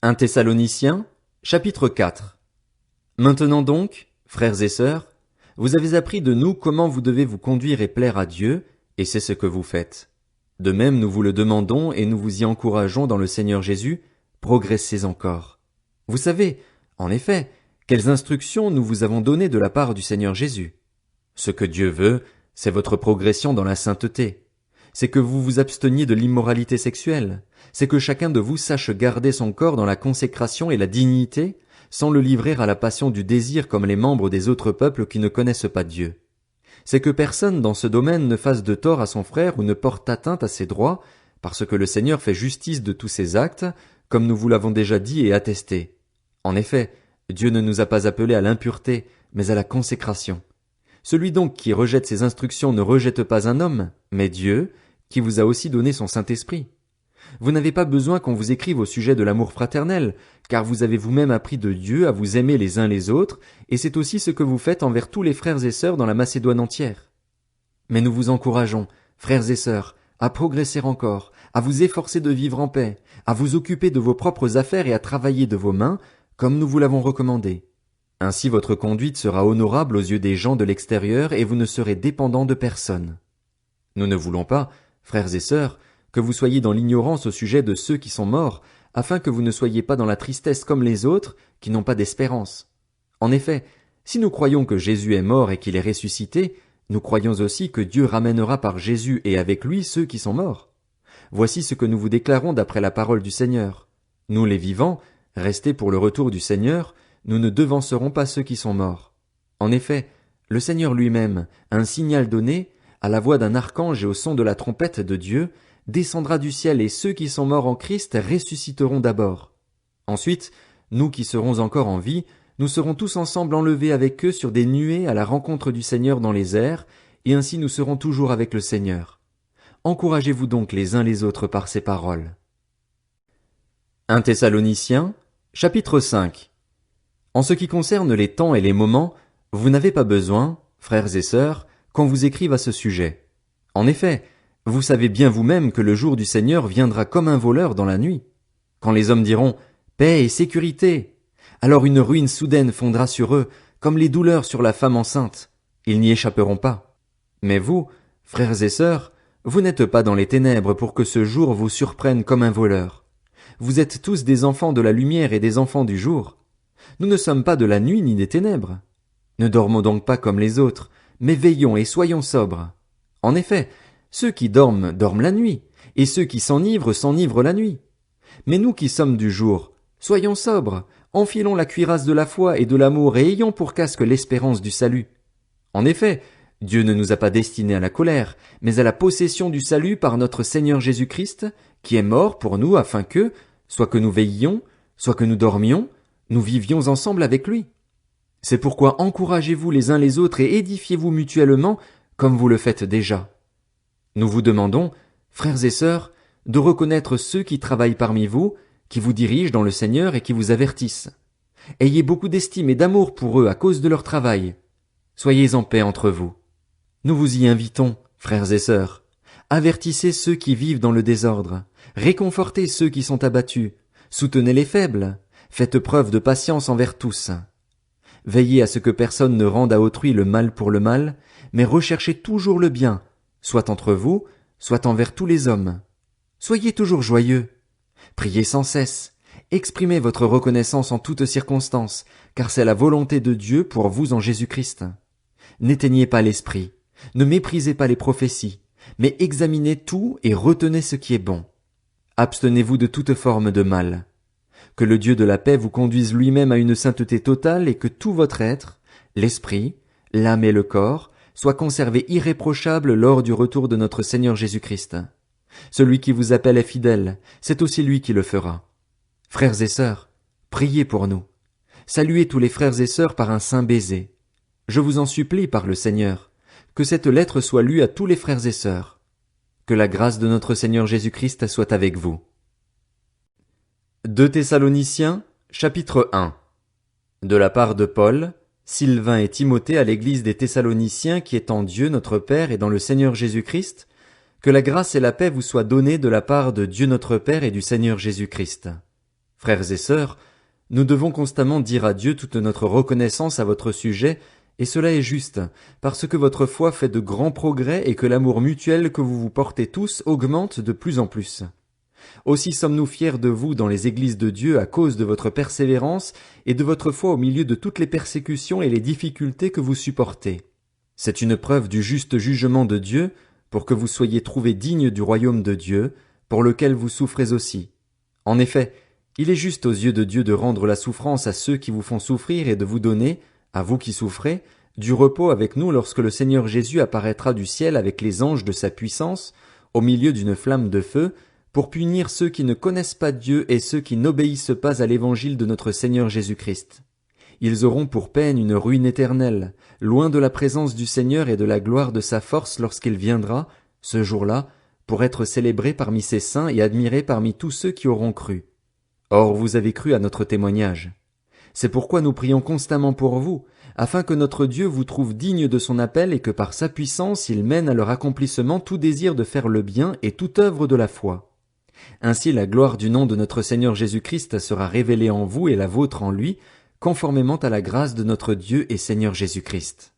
1 Thessaloniciens, chapitre 4. Maintenant donc, frères et sœurs, vous avez appris de nous comment vous devez vous conduire et plaire à Dieu, et c'est ce que vous faites. De même nous vous le demandons et nous vous y encourageons dans le Seigneur Jésus, progressez encore. Vous savez, en effet, quelles instructions nous vous avons données de la part du Seigneur Jésus. Ce que Dieu veut, c'est votre progression dans la sainteté. C'est que vous vous absteniez de l'immoralité sexuelle. C'est que chacun de vous sache garder son corps dans la consécration et la dignité, sans le livrer à la passion du désir comme les membres des autres peuples qui ne connaissent pas Dieu. C'est que personne dans ce domaine ne fasse de tort à son frère ou ne porte atteinte à ses droits, parce que le Seigneur fait justice de tous ses actes, comme nous vous l'avons déjà dit et attesté. En effet, Dieu ne nous a pas appelés à l'impureté, mais à la consécration. Celui donc qui rejette ses instructions ne rejette pas un homme, mais Dieu, qui vous a aussi donné son Saint-Esprit. Vous n'avez pas besoin qu'on vous écrive au sujet de l'amour fraternel, car vous avez vous-même appris de Dieu à vous aimer les uns les autres, et c'est aussi ce que vous faites envers tous les frères et sœurs dans la Macédoine entière. Mais nous vous encourageons, frères et sœurs, à progresser encore, à vous efforcer de vivre en paix, à vous occuper de vos propres affaires et à travailler de vos mains, comme nous vous l'avons recommandé. Ainsi votre conduite sera honorable aux yeux des gens de l'extérieur et vous ne serez dépendants de personne. Nous ne voulons pas, frères et sœurs, que vous soyez dans l'ignorance au sujet de ceux qui sont morts, afin que vous ne soyez pas dans la tristesse comme les autres, qui n'ont pas d'espérance. En effet, si nous croyons que Jésus est mort et qu'il est ressuscité, nous croyons aussi que Dieu ramènera par Jésus et avec lui ceux qui sont morts. Voici ce que nous vous déclarons d'après la parole du Seigneur. Nous les vivants, restés pour le retour du Seigneur, nous ne devancerons pas ceux qui sont morts. En effet, le Seigneur lui-même, un signal donné, à la voix d'un archange et au son de la trompette de Dieu, descendra du ciel et ceux qui sont morts en Christ ressusciteront d'abord. Ensuite, nous qui serons encore en vie, nous serons tous ensemble enlevés avec eux sur des nuées à la rencontre du Seigneur dans les airs, et ainsi nous serons toujours avec le Seigneur. Encouragez-vous donc les uns les autres par ces paroles. 1 Thessaloniciens, chapitre 5. En ce qui concerne les temps et les moments, vous n'avez pas besoin, frères et sœurs, qu'on vous écrive à ce sujet. En effet, vous savez bien vous-même que le jour du Seigneur viendra comme un voleur dans la nuit. Quand les hommes diront « paix et sécurité », alors une ruine soudaine fondra sur eux, comme les douleurs sur la femme enceinte. Ils n'y échapperont pas. Mais vous, frères et sœurs, vous n'êtes pas dans les ténèbres pour que ce jour vous surprenne comme un voleur. Vous êtes tous des enfants de la lumière et des enfants du jour. Nous ne sommes pas de la nuit ni des ténèbres. Ne dormons donc pas comme les autres, mais veillons et soyons sobres. En effet, ceux qui dorment, dorment la nuit, et ceux qui s'enivrent la nuit. Mais nous qui sommes du jour, soyons sobres, enfilons la cuirasse de la foi et de l'amour et ayons pour casque l'espérance du salut. En effet, Dieu ne nous a pas destinés à la colère, mais à la possession du salut par notre Seigneur Jésus-Christ, qui est mort pour nous afin que, soit que nous veillions, soit que nous dormions, nous vivions ensemble avec lui. C'est pourquoi encouragez-vous les uns les autres et édifiez-vous mutuellement, comme vous le faites déjà. Nous vous demandons, frères et sœurs, de reconnaître ceux qui travaillent parmi vous, qui vous dirigent dans le Seigneur et qui vous avertissent. Ayez beaucoup d'estime et d'amour pour eux à cause de leur travail. Soyez en paix entre vous. Nous vous y invitons, frères et sœurs. Avertissez ceux qui vivent dans le désordre. Réconfortez ceux qui sont abattus. Soutenez les faibles. Faites preuve de patience envers tous. Veillez à ce que personne ne rende à autrui le mal pour le mal, mais recherchez toujours le bien, soit entre vous, soit envers tous les hommes. Soyez toujours joyeux. Priez sans cesse. Exprimez votre reconnaissance en toutes circonstances, car c'est la volonté de Dieu pour vous en Jésus-Christ. N'éteignez pas l'esprit. Ne méprisez pas les prophéties, mais examinez tout et retenez ce qui est bon. Abstenez-vous de toute forme de mal. Que le Dieu de la paix vous conduise lui-même à une sainteté totale et que tout votre être, l'esprit, l'âme et le corps, soit conservé irréprochable lors du retour de notre Seigneur Jésus-Christ. Celui qui vous appelle est fidèle, c'est aussi lui qui le fera. Frères et sœurs, priez pour nous. Saluez tous les frères et sœurs par un saint baiser. Je vous en supplie par le Seigneur, que cette lettre soit lue à tous les frères et sœurs. Que la grâce de notre Seigneur Jésus-Christ soit avec vous. 2 Thessaloniciens, chapitre 1. De la part de Paul, Sylvain et Timothée à l'église des Thessaloniciens qui est en Dieu notre Père et dans le Seigneur Jésus-Christ, que la grâce et la paix vous soient données de la part de Dieu notre Père et du Seigneur Jésus-Christ. Frères et sœurs, nous devons constamment dire à Dieu toute notre reconnaissance à votre sujet, et cela est juste, parce que votre foi fait de grands progrès et que l'amour mutuel que vous vous portez tous augmente de plus en plus. Aussi sommes-nous fiers de vous dans les églises de Dieu à cause de votre persévérance et de votre foi au milieu de toutes les persécutions et les difficultés que vous supportez. C'est une preuve du juste jugement de Dieu, pour que vous soyez trouvés dignes du royaume de Dieu, pour lequel vous souffrez aussi. En effet, il est juste aux yeux de Dieu de rendre la souffrance à ceux qui vous font souffrir et de vous donner, à vous qui souffrez, du repos avec nous lorsque le Seigneur Jésus apparaîtra du ciel avec les anges de sa puissance, au milieu d'une flamme de feu, pour punir ceux qui ne connaissent pas Dieu et ceux qui n'obéissent pas à l'évangile de notre Seigneur Jésus-Christ. Ils auront pour peine une ruine éternelle, loin de la présence du Seigneur et de la gloire de sa force lorsqu'il viendra, ce jour-là, pour être célébré parmi ses saints et admiré parmi tous ceux qui auront cru. Or vous avez cru à notre témoignage. C'est pourquoi nous prions constamment pour vous, afin que notre Dieu vous trouve digne de son appel et que par sa puissance il mène à leur accomplissement tout désir de faire le bien et toute œuvre de la foi. Ainsi la gloire du nom de notre Seigneur Jésus-Christ sera révélée en vous et la vôtre en lui, conformément à la grâce de notre Dieu et Seigneur Jésus-Christ.